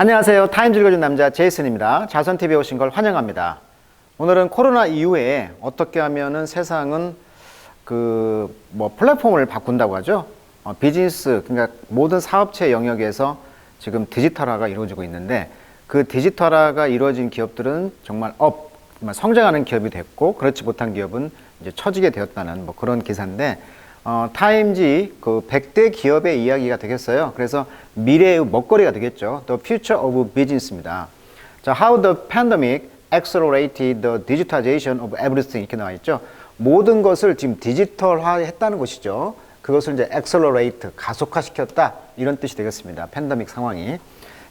안녕하세요. 타임즈 읽어준 남자 제이슨입니다. 자선TV에 오신 걸 환영합니다. 오늘은 코로나 이후에 어떻게 하면은 세상은 플랫폼을 바꾼다고 하죠. 비즈니스, 그러니까 모든 사업체 영역에서 지금 디지털화가 이루어지고 있는데 그 디지털화가 이루어진 기업들은 정말 정말 성장하는 기업이 됐고 그렇지 못한 기업은 이제 처지게 되었다는 그런 기사인데 타임지 100대 기업의 이야기가 되겠어요. 그래서 미래의 먹거리가 되겠죠. The Future of Business입니다. 자, How the Pandemic Accelerated the Digitization of Everything 이렇게 나와 있죠. 모든 것을 지금 디지털화했다는 것이죠. 그것을 이제 accelerate, 가속화시켰다 이런 뜻이 되겠습니다. 팬데믹 상황이.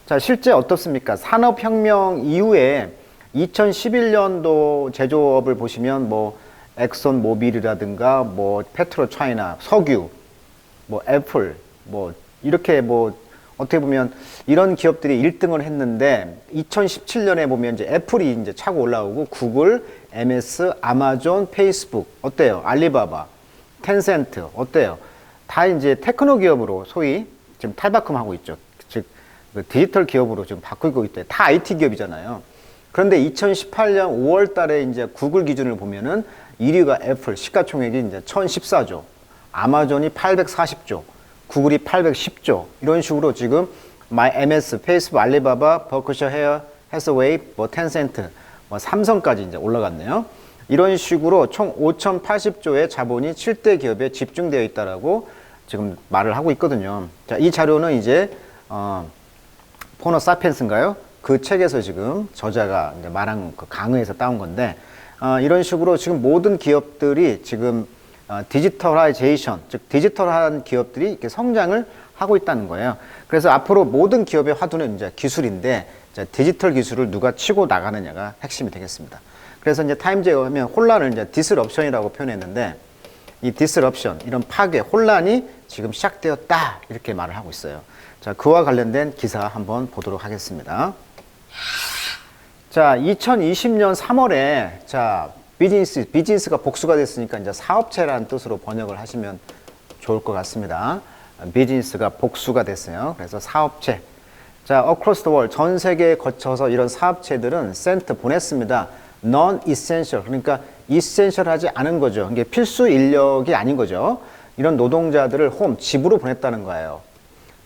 자, 실제 어떻습니까? 산업혁명 이후에 2011년도 제조업을 보시면 엑선 모빌이라든가 페트로차이나, 석유, 애플, 이렇게 어떻게 보면 이런 기업들이 1등을 했는데 2017년에 보면 이제 애플이 이제 차고 올라오고 구글, MS, 아마존, 페이스북 어때요? 알리바바, 텐센트 어때요? 다 이제 테크노 기업으로 소위 지금 탈바꿈하고 있죠. 즉 디지털 기업으로 지금 바꾸고 있대. 다 IT 기업이잖아요. 그런데 2018년 5월 달에 이제 구글 기준을 보면은 1위가 애플, 시가총액이 이제 1014조, 아마존이 840조, 구글이 810조, 이런 식으로 지금 MS, 페이스북, 알리바바, 버크셔 해서웨이, 텐센트, 삼성까지 이제 올라갔네요. 이런 식으로 총 5,080조의 자본이 7대 기업에 집중되어 있다라고 지금 말을 하고 있거든요. 자, 이 자료는 이제 호모 사피엔스인가요? 그 책에서 지금 저자가 이제 말한 그 강의에서 따온 건데 이런 식으로 지금 모든 기업들이 지금 디지털라이제이션, 즉 디지털한 기업들이 이렇게 성장을 하고 있다는 거예요. 그래서 앞으로 모든 기업의 화두는 이제 기술인데 디지털 기술을 누가 치고 나가느냐가 핵심이 되겠습니다. 그래서 이제 타임즈에 하면 혼란을 이제 디스럽션이라고 표현했는데 이 디스럽션, 이런 파괴, 혼란이 지금 시작되었다 이렇게 말을 하고 있어요. 자, 그와 관련된 기사 한번 보도록 하겠습니다. 자, 2020년 3월에 비즈니스가 복수가 됐으니까 이제 사업체라는 뜻으로 번역을 하시면 좋을 것 같습니다. 비즈니스가 복수가 됐어요. 그래서 사업체. 자, across the world, 전 세계에 거쳐서 이런 사업체들은 sent 보냈습니다. non-essential, 그러니까 essential하지 않은 거죠. 이게 필수 인력이 아닌 거죠. 이런 노동자들을 집으로 보냈다는 거예요.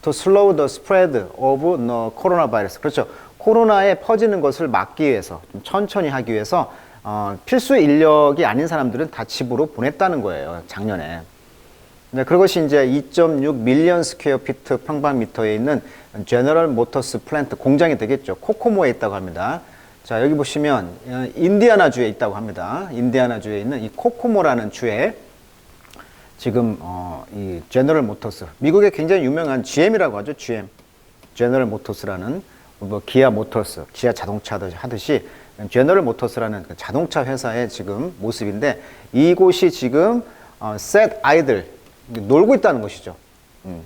To slow the spread of the coronavirus. 그렇죠. 코로나에 퍼지는 것을 막기 위해서, 좀 천천히 하기 위해서 필수 인력이 아닌 사람들은 다 집으로 보냈다는 거예요. 작년에. 네, 그것이 이제 2.6 밀리언 스퀘어 피트 평방미터에 있는 제너럴 모터스 플랜트 공장이 되겠죠. 코코모에 있다고 합니다. 자, 여기 보시면 인디아나주에 있다고 합니다. 인디아나주에 있는 이 코코모라는 주에 지금 이 제너럴 모터스, 미국의 굉장히 유명한 GM이라고 하죠. GM, 제너럴 모터스라는 기아 모터스, 기아 자동차 하듯이 제너럴 모터스라는 그 자동차 회사의 지금 모습인데 이곳이 지금 set idle, 놀고 있다는 것이죠.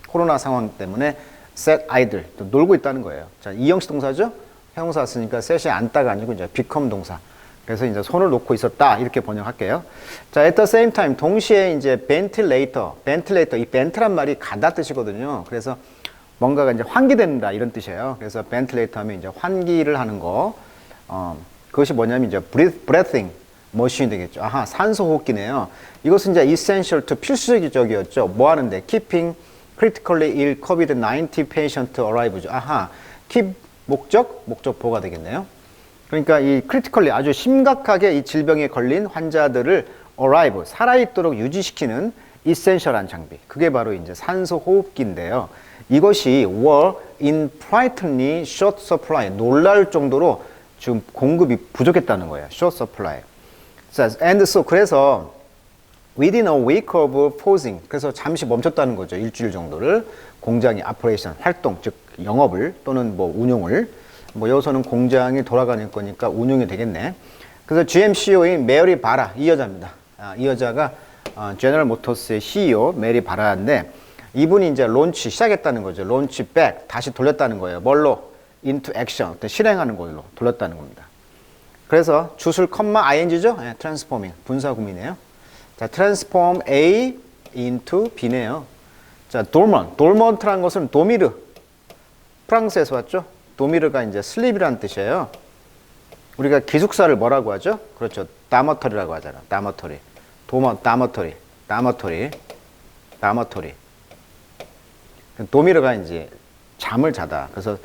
코로나 상황 때문에 set idle, 놀고 있다는 거예요. 자, 이형식 동사죠. 형용사 쓰니까 set이 앉다가 아니고 이제 become 동사. 그래서 이제 손을 놓고 있었다 이렇게 번역할게요. 자, at the same time 동시에 이제 ventilator, 이 벤트란 말이 가다 뜻이거든요. 그래서 뭔가가 이제 환기된다 이런 뜻이에요. 그래서 ventilator 하면 이제 환기를 하는 거. 그것이 뭐냐면 이제 breathing 머신이 되겠죠. 아하, 산소 호흡기네요. 이것은 이제 essential to 필수적이었죠. 뭐 하는데? keeping critically ill COVID-19 patient alive죠. 아하, keep 목적보가 되겠네요. 그러니까 이 critically 아주 심각하게 이 질병에 걸린 환자들을 alive, 살아있도록 유지시키는 essential한 장비. 그게 바로 이제 산소 호흡기인데요. 이것이 were in frighteningly short supply, 놀랄 정도로 지금 공급이 부족했다는 거예요. short supply. And so, 그래서 within a week of pausing, 그래서 잠시 멈췄다는 거죠. 일주일 정도를 공장이 operation, 활동, 즉 영업을 또는 운용을, 여기서는 공장이 돌아가는 거니까 운용이 되겠네. 그래서 GM CEO인 메리 바라, 이 여자입니다. 이 여자가 제너럴 모터스의 CEO 메리 바라인데 이분이 이제 론치 시작했다는 거죠. 론치 백, 다시 돌렸다는 거예요. 뭘로? into action, 실행하는 걸로 돌렸다는 겁니다. 그래서 주술 컴마 ing죠? 네, transforming, 분사구문이네요. 자, transform A into B네요. 자, dormant라는 것은 도미르, 프랑스에서 왔죠? 도미르가 이제 슬립이라는 뜻이에요. 우리가 기숙사를 뭐라고 하죠? 그렇죠. 다머터리라고 하잖아. 다머터리. 다머터리. 도미르가 이제 잠을 자다. 그래서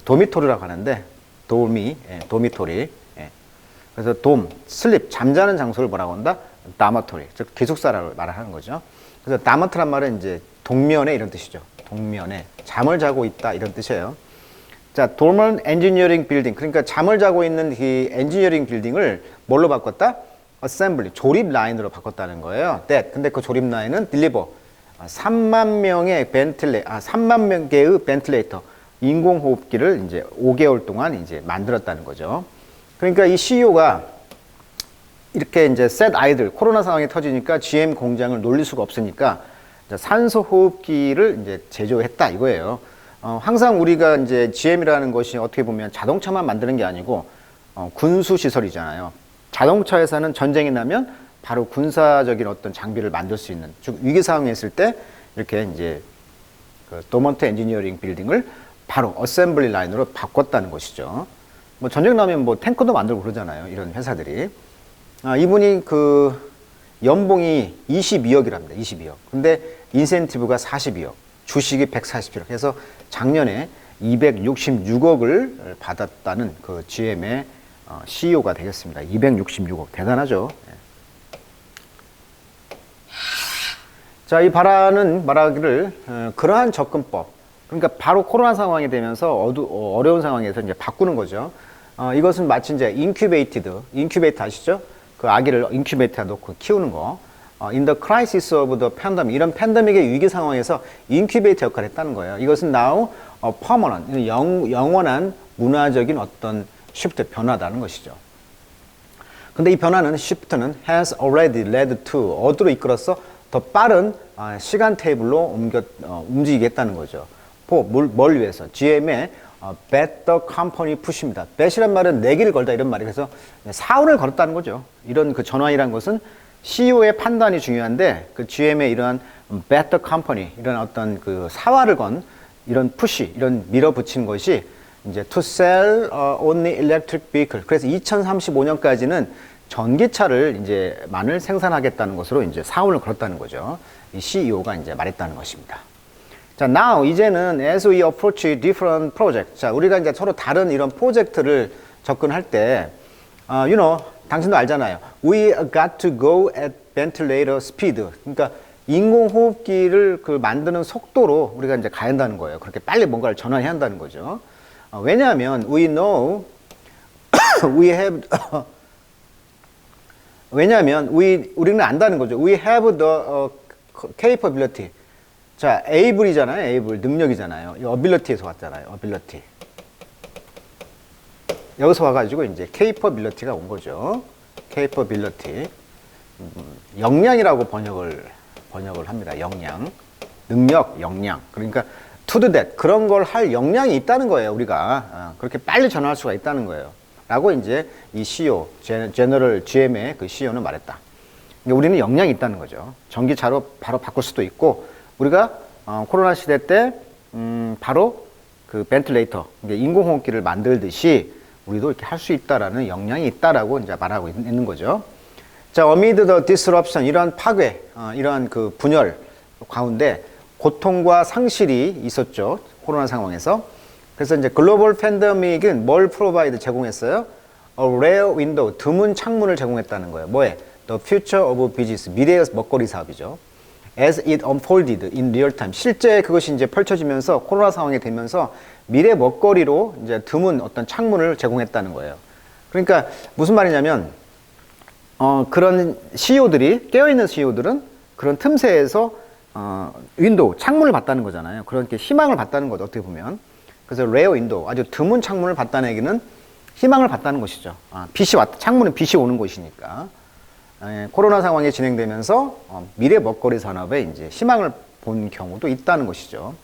도미토리라고 하는데, 도미토리. 예. 그래서 슬립, 잠자는 장소를 뭐라고 한다? 다머터리. 즉, 기숙사라고 말하는 거죠. 그래서 다머터란 말은 이제 동면에 이런 뜻이죠. 동면에. 잠을 자고 있다. 이런 뜻이에요. 자, dormant engineering building. 그러니까 잠을 자고 있는 이 엔지니어링 빌딩을 뭘로 바꿨다? assembly, 조립 라인으로 바꿨다는 거예요. 근데 그 조립 라인은 deliver 3만 개의 벤틸레이터, 인공호흡기를 이제 5개월 동안 이제 만들었다는 거죠. 그러니까 이 CEO가 이렇게 이제 셋 아이들, 코로나 상황이 터지니까 GM 공장을 놀릴 수가 없으니까 산소 호흡기를 이제 제조했다 이거예요. 항상 우리가 이제 GM이라는 것이 어떻게 보면 자동차만 만드는 게 아니고 군수 시설이잖아요. 자동차 회사는 전쟁이 나면 바로 군사적인 어떤 장비를 만들 수 있는, 즉 위기 상황에 있을 때 이렇게 이제 그 도먼트 엔지니어링 빌딩을 바로 어셈블리 라인으로 바꿨다는 것이죠. 뭐 전쟁 나면 뭐 탱크도 만들고 그러잖아요. 이런 회사들이. 이분이 그 연봉이 22억이랍니다. 22억. 근데 인센티브가 42억. 주식이 140억. 해서 작년에 266억을 받았다는 그 GM의 CEO가 되겠습니다. 266억. 대단하죠. 자, 이 바라는 말하기를 그러한 접근법. 그러니까 바로 코로나 상황이 되면서 어려운 상황에서 이제 바꾸는 거죠. 이것은 마치 이제 인큐베이터 아시죠? 그 아기를 인큐베이터에 놓고 키우는 거. In the crisis of the pandemic, 이런 팬데믹의 위기 상황에서 인큐베이터 역할을 했다는 거예요. 이것은 now permanent, 영원한 문화적인 어떤 shift, 변화다는 것이죠. 근데 이 변화는 shift는 has already led to, 어디로 이끌어서 더 빠른 시간 테이블로 움직이겠다는 거죠. 뭘 위해서? GM의 better company push입니다. bet이란 말은 내기를 걸다 이런 말이, 그래서 사활을 걸었다는 거죠. 이런 그 전환이란 것은 CEO의 판단이 중요한데 그 GM의 이러한 better company, 이런 어떤 그 사활을 건 이런 푸시, 이런 밀어붙인 것이 이제 to sell only electric vehicle. 그래서 2035년까지는 전기차를 이제 만을 생산하겠다는 것으로 이제 사활을 걸었다는 거죠. 이 CEO가 이제 말했다는 것입니다. 자, now 이제는 as we approach different project. 자, 우리가 이제 서로 다른 이런 프로젝트를 접근할 때, 당신도 알잖아요. We got to go at ventilator speed. 그러니까 인공호흡기를 그 만드는 속도로 우리가 이제 가야 한다는 거예요. 그렇게 빨리 뭔가를 전환해야 한다는 거죠. 왜냐하면 we know we have 왜냐하면 우리는 안다는 거죠. We have the capability. 자, able이잖아요. able, 능력이잖아요. 이 ability에서 왔잖아요. ability. 여기서 와가지고 이제 capability가 온 거죠. capability. 역량이라고 번역을 합니다. 역량. 능력, 역량. 그러니까 to do that. 그런 걸 할 역량이 있다는 거예요. 우리가. 그렇게 빨리 전환할 수가 있다는 거예요. 라고 이제 이 CEO, 제너럴 GM의 그 CEO는 말했다. 그러니까 우리는 역량이 있다는 거죠. 전기차로 바로 바꿀 수도 있고, 우리가 코로나 시대 때 바로 그 벤틸레이터, 그러니까 인공호흡기를 만들듯이 우리도 이렇게 할 수 있다라는 역량이 있다라고 이제 말하고 있는 거죠. 자, amid the disruption, 이러한 파괴, 이러한 그 분열 가운데 고통과 상실이 있었죠. 코로나 상황에서. 그래서 이제 글로벌 팬데믹은 뭘 프로바이드 제공했어요? A rare window, 드문 창문을 제공했다는 거예요. 뭐에? The future of business, 미래의 먹거리 사업이죠. As it unfolded in real time. 실제 그것이 이제 펼쳐지면서 코로나 상황이 되면서 미래 먹거리로 이제 드문 어떤 창문을 제공했다는 거예요. 그러니까 무슨 말이냐면, 그런 CEO들이, 깨어있는 CEO들은 그런 틈새에서, 윈도우, 창문을 봤다는 거잖아요. 그렇게 희망을 봤다는 거죠. 어떻게 보면. 그래서 레어 윈도우, 아주 드문 창문을 봤다는 얘기는 희망을 봤다는 것이죠. 창문은 빛이 오는 곳이니까. 코로나 상황이 진행되면서 미래 먹거리 산업에 이제 희망을 본 경우도 있다는 것이죠.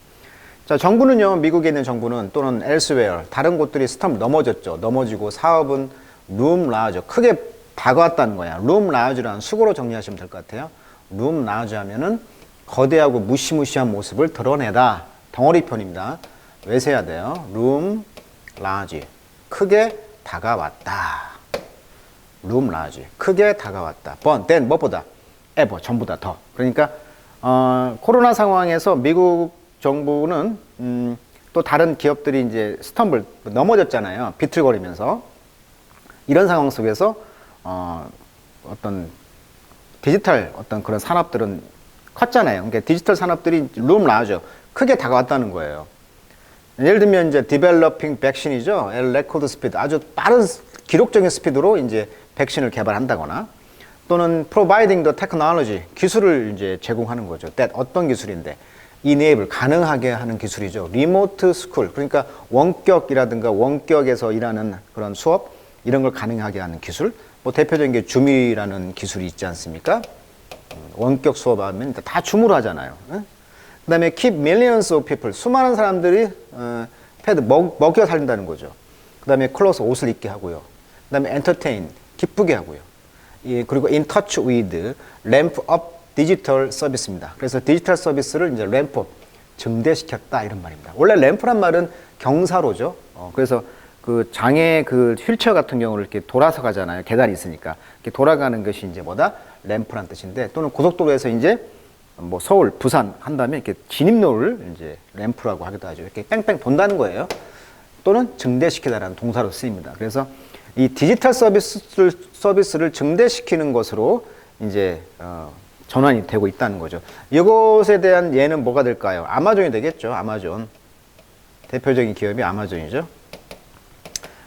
자, 정부는요, 미국에 있는 정부는 또는 elsewhere, 다른 곳들이 스탑 넘어졌죠. 넘어지고 사업은 loom large, 크게 다가왔다는 거야. loom large라는 수고로 정리하시면 될 것 같아요. loom large 하면은 거대하고 무시무시한 모습을 드러내다. 덩어리 편입니다. 외세야 돼요. loom large. 크게 다가왔다. loom large. 크게 다가왔다. but then 무엇보다? ever. 전보다 더. 그러니까 코로나 상황에서 미국 정부는 또 다른 기업들이 이제 스텀블 넘어졌잖아요. 비틀거리면서. 이런 상황 속에서 어떤 디지털 어떤 그런 산업들은 컸잖아요. 그러니까 디지털 산업들이 loom large. 크게 다가왔다는 거예요. 예를 들면 이제 developing vaccine이죠. record speed. 아주 빠른 기록적인 스피드로 이제 백신을 개발한다거나 또는 providing the technology. 기술을 이제 제공하는 거죠. that 어떤 기술인데 enable 가능하게 하는 기술이죠. remote school. 그러니까 원격이라든가 원격에서 일하는 그런 수업 이런 걸 가능하게 하는 기술. 뭐 대표적인 게 줌이라는 기술이 있지 않습니까? 원격 수업하면 다 줌으로 하잖아요. 그 다음에 keep millions of people. 수많은 사람들이 패드 먹여 살린다는 거죠. 그 다음에 clothes 옷을 입게 하고요. 그 다음에 entertain 기쁘게 하고요. 그리고 in touch with ramp up digital service입니다. 그래서 디지털 서비스를 이제 ramp up 증대시켰다 이런 말입니다. 원래 램프란 말은 경사로죠. 그래서 그 장애 그 휠체어 같은 경우를 이렇게 돌아서 가잖아요. 계단이 있으니까 이렇게 돌아가는 것이 이제 뭐다? 램프란 뜻인데 또는 고속도로에서 이제 뭐 서울, 부산 한다면 이렇게 진입로를 이제 램프라고 하기도 하죠. 이렇게 뺑뺑 돈다는 거예요. 또는 증대시키다라는 동사로 쓰입니다. 그래서 이 디지털 서비스를 증대시키는 것으로 이제 전환이 되고 있다는 거죠. 이것에 대한 예는 뭐가 될까요? 아마존이 되겠죠. 아마존. 대표적인 기업이 아마존이죠.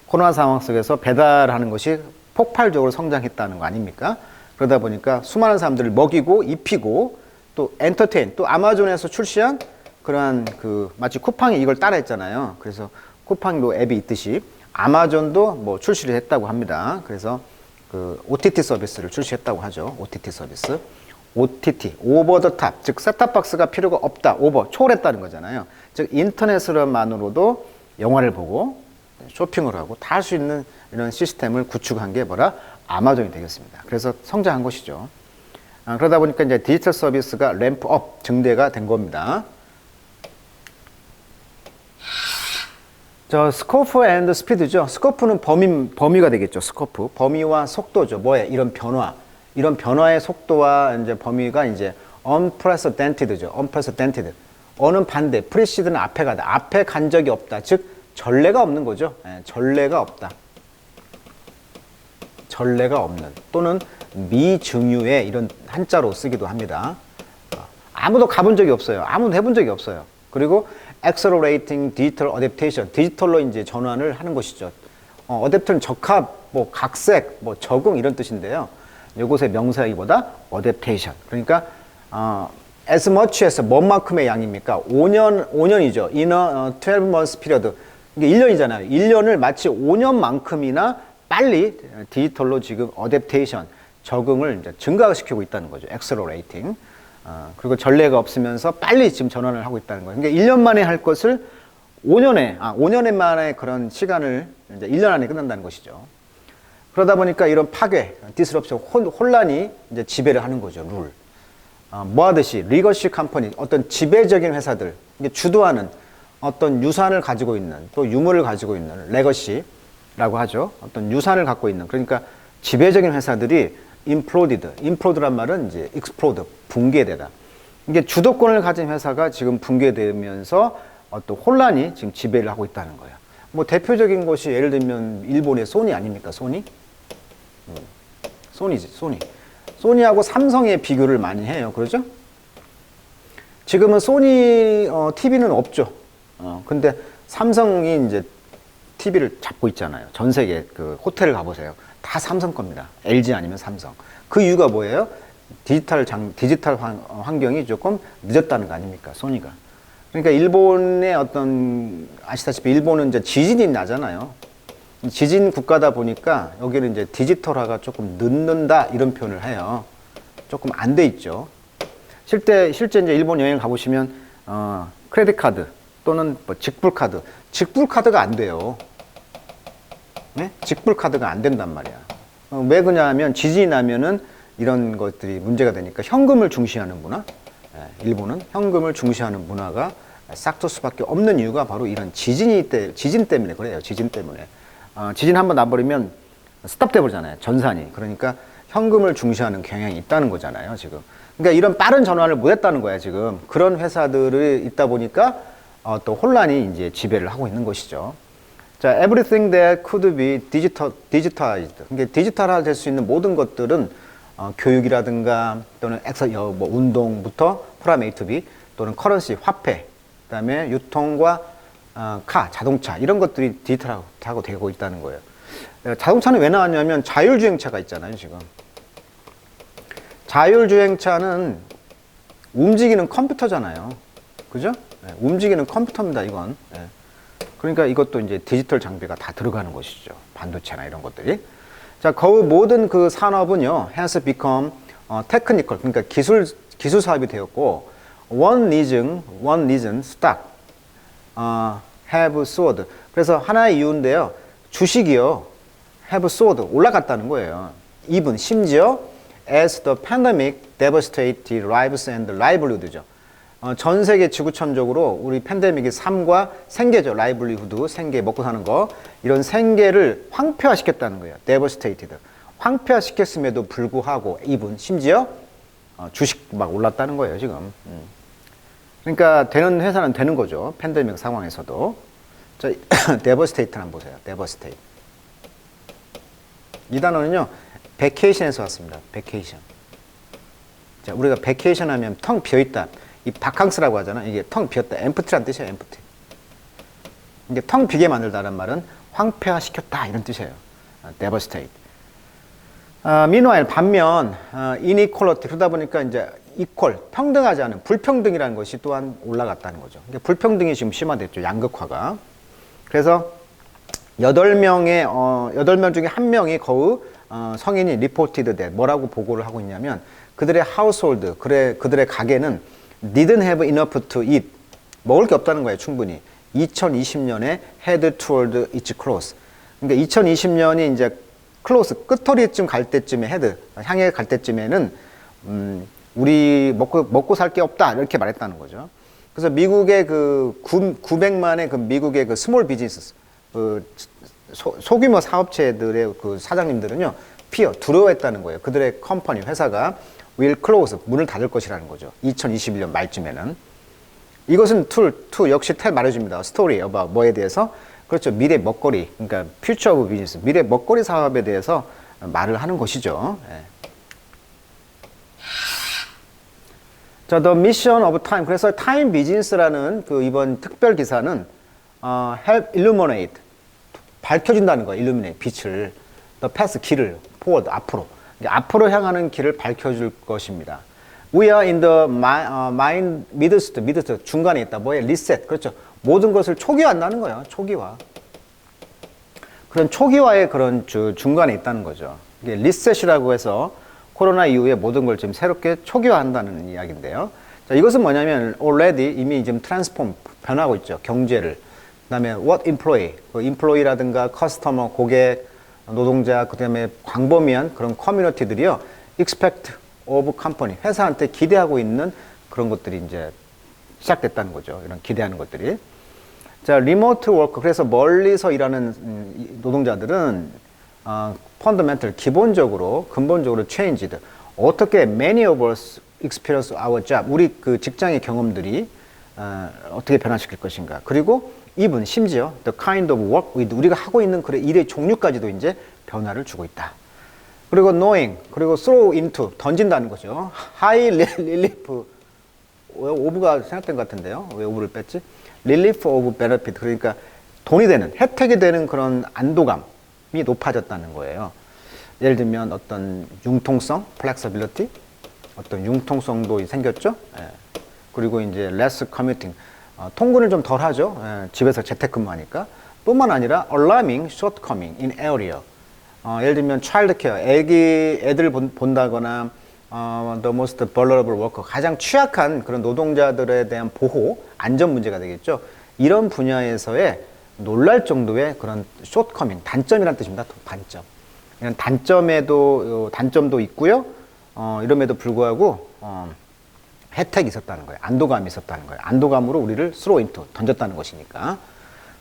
코로나 상황 속에서 배달하는 것이 폭발적으로 성장했다는 거 아닙니까? 그러다 보니까 수많은 사람들을 먹이고 입히고 또 엔터테인, 또 아마존에서 출시한 그러한 그 마치 쿠팡이 이걸 따라했잖아요. 그래서 쿠팡도 앱이 있듯이 아마존도 뭐 출시를 했다고 합니다. 그래서 그 OTT 서비스를 출시했다고 하죠. OTT 서비스. OTT, 오버 더 탑, 즉 셋탑박스가 필요가 없다, 초월했다는 거잖아요. 즉 인터넷으로만으로도 영화를 보고 쇼핑을 하고 다 할 수 있는 이런 시스템을 구축한 게 뭐라? 아마존이 되겠습니다. 그래서 성장한 것이죠. 그러다 보니까 이제 디지털 서비스가 램프업, 증대가 된 겁니다. 스코프 앤드 스피드죠. 스코프는 범위가 되겠죠. 스코프. 범위와 속도죠. 뭐예요? 이런 변화. 이런 변화의 속도와 이제 범위가 이제 unprecedented죠. unprecedented. 어는 반대. precede는 앞에 가다. 앞에 간 적이 없다. 즉, 전례가 없는 거죠. 전례가 없다. 전례가 없는. 또는 미증유의 이런 한자로 쓰기도 합니다. 아무도 가본 적이 없어요. 아무도 해본 적이 없어요. 그리고 accelerating digital adaptation. 디지털로 이제 전환을 하는 것이죠. 어댑터는 적합, 뭐 각색, 뭐 적응 이런 뜻인데요. 이곳의 명사이보다 adaptation. 그러니까 as much as 뭔만큼의 양입니까? 5년이죠. in a 12 months period. 이게 1년이잖아요. 1년을 마치 5년만큼이나 빨리 디지털로 지금 adaptation, 적응을 이제 증가시키고 있다는 거죠. accelerating. 그리고 전례가 없으면서 빨리 지금 전환을 하고 있다는 거예요. 그러니까 1년 만에 할 것을 5년에 만에 그런 시간을 이제 1년 안에 끝난다는 것이죠. 그러다 보니까 이런 파괴, 디스럽션, 혼란이 이제 지배를 하는 거죠. 룰. 뭐 하듯이 리거시 컴퍼니, 어떤 지배적인 회사들, 이게 주도하는 어떤 유산을 가지고 있는, 또 유물을 가지고 있는 레거시라고 하죠. 어떤 유산을 갖고 있는, 그러니까 지배적인 회사들이 implode란 말은 이제 explode, 붕괴되다. 이게 주도권을 가진 회사가 지금 붕괴되면서 어떤 혼란이 지금 지배를 하고 있다는 거예요. 뭐 대표적인 것이 예를 들면 일본의 소니 아닙니까? 소니? 소니지, 소니. 소니하고 삼성의 비교를 많이 해요. 그러죠? 지금은 소니 TV는 없죠. 근데 삼성이 이제 TV를 잡고 있잖아요. 전 세계 그 호텔을 가보세요. 다 삼성 겁니다. LG 아니면 삼성. 그 이유가 뭐예요? 디지털 환경이 조금 늦었다는 거 아닙니까? 소니가. 그러니까 일본의 어떤, 아시다시피 일본은 이제 지진이 나잖아요. 지진 국가다 보니까 여기는 이제 디지털화가 조금 늦는다 이런 표현을 해요. 조금 안 돼 있죠. 실제 이제 일본 여행 가보시면, 크레딧 카드 또는 뭐 직불 카드. 직불 카드가 안 돼요. 네? 직불 카드가 안 된단 말이야. 왜 그러냐면 지진이 나면은 이런 것들이 문제가 되니까 현금을 중시하는 문화. 일본은 현금을 중시하는 문화가 싹틀 수밖에 없는 이유가 바로 이런 지진 때문에 그래요. 지진 때문에. 지진 한번 나버리면 스탑돼 버리잖아요. 전산이. 그러니까 현금을 중시하는 경향이 있다는 거잖아요, 지금. 그러니까 이런 빠른 전환을 못 했다는 거야, 지금. 그런 회사들이 있다 보니까 또 혼란이 이제 지배를 하고 있는 것이죠. 자, everything that could be digitalized. 그러니까 디지털화 될 수 있는 모든 것들은 교육이라든가 또는 운동부터 프롬 A to B 또는 커런시, 화폐, 그다음에 유통과 자동차 이런 것들이 디지털하고 되고 있다는 거예요. 자동차는 왜 나왔냐면 자율주행차가 있잖아요, 지금. 자율주행차는 움직이는 컴퓨터잖아요. 그죠? 네, 움직이는 컴퓨터입니다, 이건. 네. 그러니까 이것도 이제 디지털 장비가 다 들어가는 것이죠. 반도체나 이런 것들이. 자, 그 모든 그 산업은요, has become technical, 그러니까 기술 사업이 되었고, one reason stock have soared. 그래서 하나의 이유인데요, 주식이요, have soared, 올라갔다는 거예요. even, 심지어, as the pandemic devastated lives and livelihoods죠. 전 세계 지구촌적으로 우리 팬데믹이 삶과 생계죠. 라이블리후드, 생계, 먹고 사는 거. 이런 생계를 황폐화시켰다는 거예요. devastated. 황폐화시켰음에도 불구하고 even, 심지어 주식 막 올랐다는 거예요, 지금. 그러니까 되는 회사는 되는 거죠. 팬데믹 상황에서도. 자, devastate 한번 보세요. devastate. 이 단어는요, vacation에서 왔습니다. vacation. 자, 우리가 vacation 하면 텅 비어있다. 이 바캉스라고 하잖아. 이게 텅 비었다. empty란 뜻이에요. empty. 이게 텅 비게 만들다는 말은 황폐화시켰다 이런 뜻이에요. devastate. meanwhile 반면 inequality 그러다 보니까 이제 equal 평등하지 않은 불평등이라는 것이 또한 올라갔다는 거죠. 그러니까 불평등이 지금 심화됐죠. 양극화가. 그래서 8명 중에 1명이 거의 성인이 reported that 뭐라고 보고를 하고 있냐면 그들의 household, 그들의 가게는 didn't have enough to eat. 먹을 게 없다는 거예요, 충분히. 2020년에 head toward its close. 그러니까 2020년이 이제 close, 끝터리쯤 갈 때쯤에 향해 갈 때쯤에는, 우리 먹고 살 게 없다. 이렇게 말했다는 거죠. 그래서 미국의 900만의 미국의 스몰 비즈니스, 소규모 사업체들의 사장님들은요, 두려워했다는 거예요. 그들의 컴퍼니, 회사가 will close, 문을 닫을 것이라는 거죠. 2021년 말쯤에는. 이것은 역시 말해줍니다. story about 뭐에 대해서? 그렇죠. 미래 먹거리, 그러니까 future of business, 미래 먹거리 사업에 대해서 말을 하는 것이죠. 예. 자, the mission of time. 그래서 time business라는 이번 특별 기사는 help illuminate, 밝혀준다는 거예요. illuminate, 빛을. the path, 길을. forward, 앞으로 향하는 길을 밝혀줄 것입니다. We are in the midst, 중간에 있다. 뭐에? reset. 그렇죠. 모든 것을 초기화한다는 거예요. 초기화. 그런 초기화의 그런 중간에 있다는 거죠. 이게 리셋이라고 해서 코로나 이후에 모든 걸 지금 새롭게 초기화한다는 이야기인데요. 자, 이것은 뭐냐면 already 이미 지금 transform, 변하고 있죠. 경제를. 그다음에 what employee, employee라든가 customer, 고객, 노동자, 그 다음에 광범위한 그런 커뮤니티들이요, expect of company, 회사한테 기대하고 있는 그런 것들이 이제 시작됐다는 거죠. 이런 기대하는 것들이. 자, remote work, 그래서 멀리서 일하는 노동자들은 fundamental, 근본적으로 changed. 어떻게 many of us experience our job, 우리 직장의 경험들이 어떻게 변화시킬 것인가. 그리고 even, 심지어 the kind of work we do, 우리가 하고 있는 일의 종류까지도 이제 변화를 주고 있다. 그리고 knowing, 그리고 throw into, 던진다는 거죠. high relief, 왜 오브가 생각된 것 같은데요? 왜 오브를 뺐지? relief of benefit, 그러니까 돈이 되는, 혜택이 되는 그런 안도감이 높아졌다는 거예요. 예를 들면 어떤 융통성, flexibility, 어떤 융통성도 생겼죠. 예. 그리고 이제 less commuting, 통근을 좀 덜 하죠. 예. 집에서 재택근무하니까. 뿐만 아니라 alarming shortcoming in area. 예를 들면 child care, 애들 본다거나 the most vulnerable worker, 가장 취약한 그런 노동자들에 대한 보호, 안전 문제가 되겠죠. 이런 분야에서의 놀랄 정도의 그런 shortcoming, 단점이란 뜻입니다. 단점. 이런 단점도 있고요. 이럼에도 불구하고 혜택이 있었다는 거예요. 안도감이 있었다는 거예요. 안도감으로 우리를 throw into, 던졌다는 것이니까.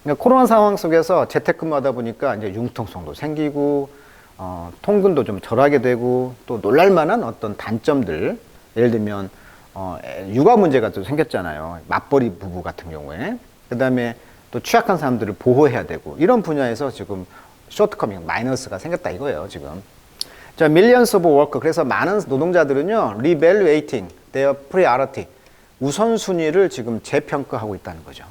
그러니까 코로나 상황 속에서 재택근무하다 보니까 이제 융통성도 생기고, 통근도 좀 덜하게 되고, 또 놀랄만한 어떤 단점들, 예를 들면, 육아 문제가 또 생겼잖아요. 맞벌이 부부 같은 경우에. 그 다음에 또 취약한 사람들을 보호해야 되고, 이런 분야에서 지금 쇼트커밍, 마이너스가 생겼다 이거예요, 지금. 자, millions of work. 그래서 많은 노동자들은요, reevaluating their priority. 우선순위를 지금 재평가하고 있다는 거죠.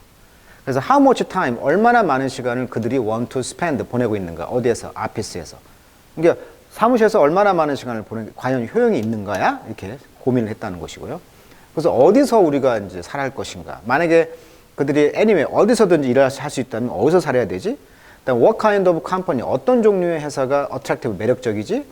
그래서 how much time, 얼마나 많은 시간을 그들이 want to spend, 보내고 있는가. 어디에서? 오피스에서. 그러니까 사무실에서 얼마나 많은 시간을 보내는 게 과연 효용이 있는 거야? 이렇게 고민을 했다는 것이고요. 그래서 어디서 우리가 이제 살아갈 것인가. 만약에 그들이 anyway 어디서든지 일을 할 수 있다면 어디서 살아야 되지? 그다음 what kind of company, 어떤 종류의 회사가 attractive, 매력적이지?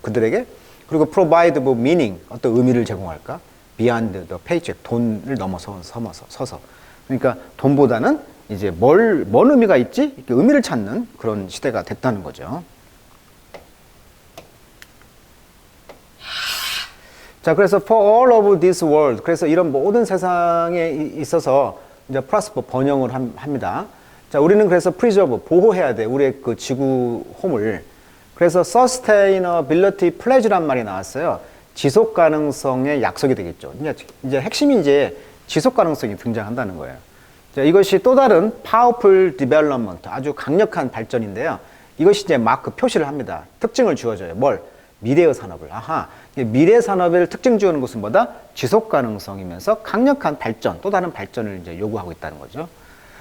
그들에게. 그리고 provide meaning, 어떤 의미를 제공할까? beyond the paycheck, 돈을 넘어서서. 그러니까 돈보다는 이제 뭔 의미가 있지? 이렇게 의미를 찾는 그런 시대가 됐다는 거죠. 자, 그래서 for all of this world, 그래서 이런 모든 세상에 있어서 이제 prosper, 번영을 합니다. 자, 우리는 그래서 preserve, 보호해야 돼. 우리의 그 지구 홈을. 그래서 sustainability pledge란 말이 나왔어요. 지속 가능성의 약속이 되겠죠. 이제 핵심이 이제 지속 가능성이 등장한다는 거예요. 자, 이것이 또 다른 powerful development, 아주 강력한 발전인데요. 이것이 이제 마크 표시를 합니다. 특징을 주어줘요. 뭘? 미래의 산업을. 아하. 미래 산업을 특징 지어주는 것은 뭐다? 지속 가능성이면서 강력한 발전, 또 다른 발전을 이제 요구하고 있다는 거죠.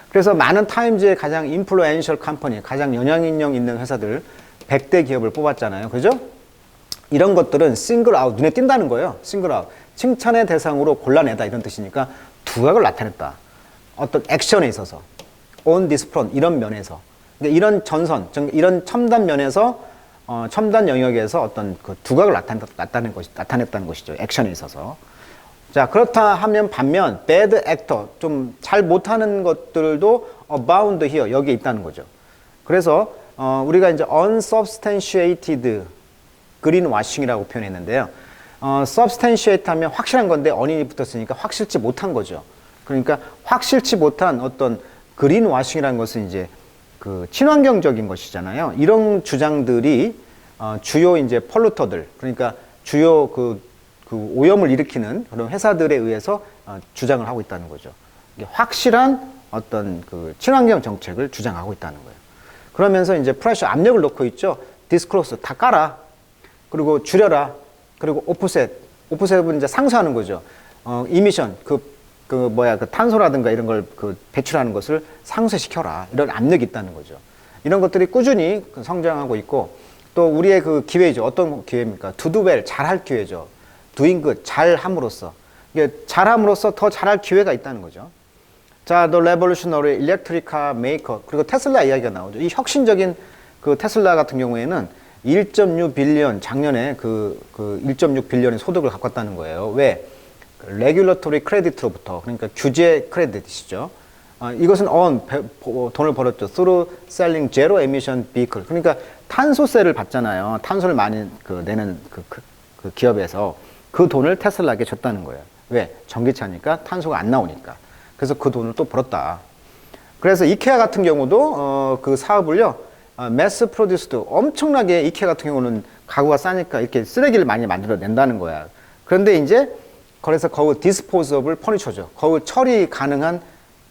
그래서 많은 타임즈의 가장 인플루엔셜 컴퍼니, 가장 영향력 있는 회사들 100대 기업을 뽑았잖아요. 그죠? 이런 것들은 싱글 아웃, 눈에 띈다는 거예요. 싱글 아웃. 칭찬의 대상으로 골라내다 이런 뜻이니까 두각을 나타냈다. 어떤 액션에 있어서. on this front, 이런 면에서. 그러니까 이런 전선, 이런 첨단 면에서 첨단 영역에서 어떤 그 두각을 나타냈다는 것이죠. 액션에 있어서. 자, 그렇다 하면 반면 bad actor, 좀 잘 못하는 것들도 abound here, 여기에 있다는 거죠. 그래서 우리가 이제 unsubstantiated greenwashing이라고 표현했는데요. substantiate 하면 확실한 건데 on이 붙었으니까 확실치 못한 거죠. 그러니까 확실치 못한 어떤 greenwashing이라는 것은 이제 그 친환경적인 것이잖아요. 이런 주장들이 주요 이제 폴루터들, 그러니까 주요 그 오염을 일으키는 그런 회사들에 의해서 주장을 하고 있다는 거죠. 확실한 어떤 그 친환경 정책을 주장하고 있다는 거예요. 그러면서 이제 프레셔, 압력을 넣고 있죠. 디스클로스 다 깔아. 그리고 줄여라. 그리고 오프셋은 이제 상쇄하는 거죠. 이미션, 그 탄소라든가 이런 걸 배출하는 것을 상쇄시켜라. 이런 압력이 있다는 거죠. 이런 것들이 꾸준히 성장하고 있고, 또 우리의 그 기회죠. 어떤 기회입니까? To do well, 잘할 기회죠. doing good, 잘함으로써. 이게 잘함으로써 더 잘할 기회가 있다는 거죠. 자, the revolutionary electric car maker. 그리고 테슬라 이야기가 나오죠. 이 혁신적인 그 테슬라 같은 경우에는 1.6 빌리언, 작년에 그 1.6 빌리언의 소득을 갖고 왔다는 거예요. 왜? 레귤러토리 크레딧으로부터, 그러니까 규제 크레딧이죠. 이것은 돈을 벌었죠. through selling zero emission vehicle. 그러니까 탄소세를 받잖아요. 탄소를 많이 내는 그 기업에서 그 돈을 테슬라에게 줬다는 거예요. 왜? 전기차니까 탄소가 안 나오니까. 그래서 그 돈을 또 벌었다. 그래서 이케아 같은 경우도 그 사업을요, 매스 프로듀스도 엄청나게, 이케아 같은 경우는 가구가 싸니까 이렇게 쓰레기를 많이 만들어낸다는 거야. 그런데 이제 그래서 거울 디스포저블 퍼니처죠. 거울 처리 가능한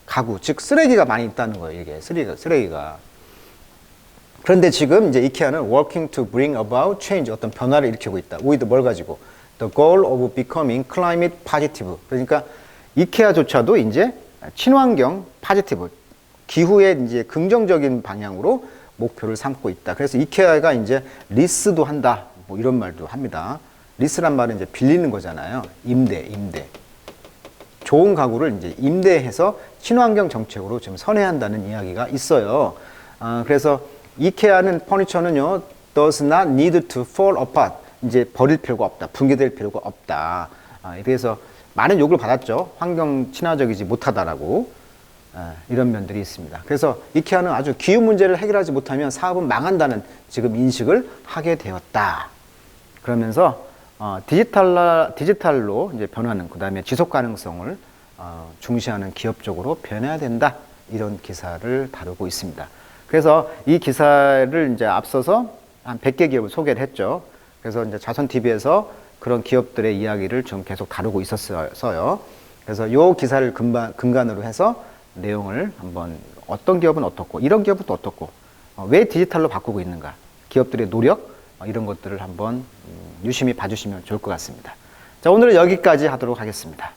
가구, 즉 쓰레기가 많이 있다는 거예요. 이게 쓰레기가. 그런데 지금 이제 이케아는 working to bring about change, 어떤 변화를 일으키고 있다. with 뭘 가지고? The goal of becoming climate positive. 그러니까 이케아조차도 이제 친환경 포지티브, 기후에 이제 긍정적인 방향으로 목표를 삼고 있다. 그래서 이케아가 이제 리스도 한다. 뭐 이런 말도 합니다. 리스란 말은 이제 빌리는 거잖아요. 임대. 좋은 가구를 이제 임대해서 친환경 정책으로 지금 선회한다는 이야기가 있어요. 그래서 이케아는 퍼니처는요, does not need to fall apart. 이제 버릴 필요가 없다. 붕괴될 필요가 없다. 그래서 많은 욕을 받았죠. 환경 친화적이지 못하다라고. 이런 면들이 있습니다. 그래서 이케아는 아주 기후 문제를 해결하지 못하면 사업은 망한다는 지금 인식을 하게 되었다. 그러면서 디지털로 이제 변하는, 그 다음에 지속 가능성을 중시하는 기업 쪽으로 변해야 된다. 이런 기사를 다루고 있습니다. 그래서 이 기사를 이제 앞서서 한 100개 기업을 소개를 했죠. 그래서 이제 자선TV에서 그런 기업들의 이야기를 좀 계속 다루고 있었어요. 그래서 이 기사를 근간으로 해서 내용을 한번 어떤 기업은 어떻고, 이런 기업은 또 어떻고, 왜 디지털로 바꾸고 있는가, 기업들의 노력, 이런 것들을 한번 유심히 봐주시면 좋을 것 같습니다. 자, 오늘은 여기까지 하도록 하겠습니다.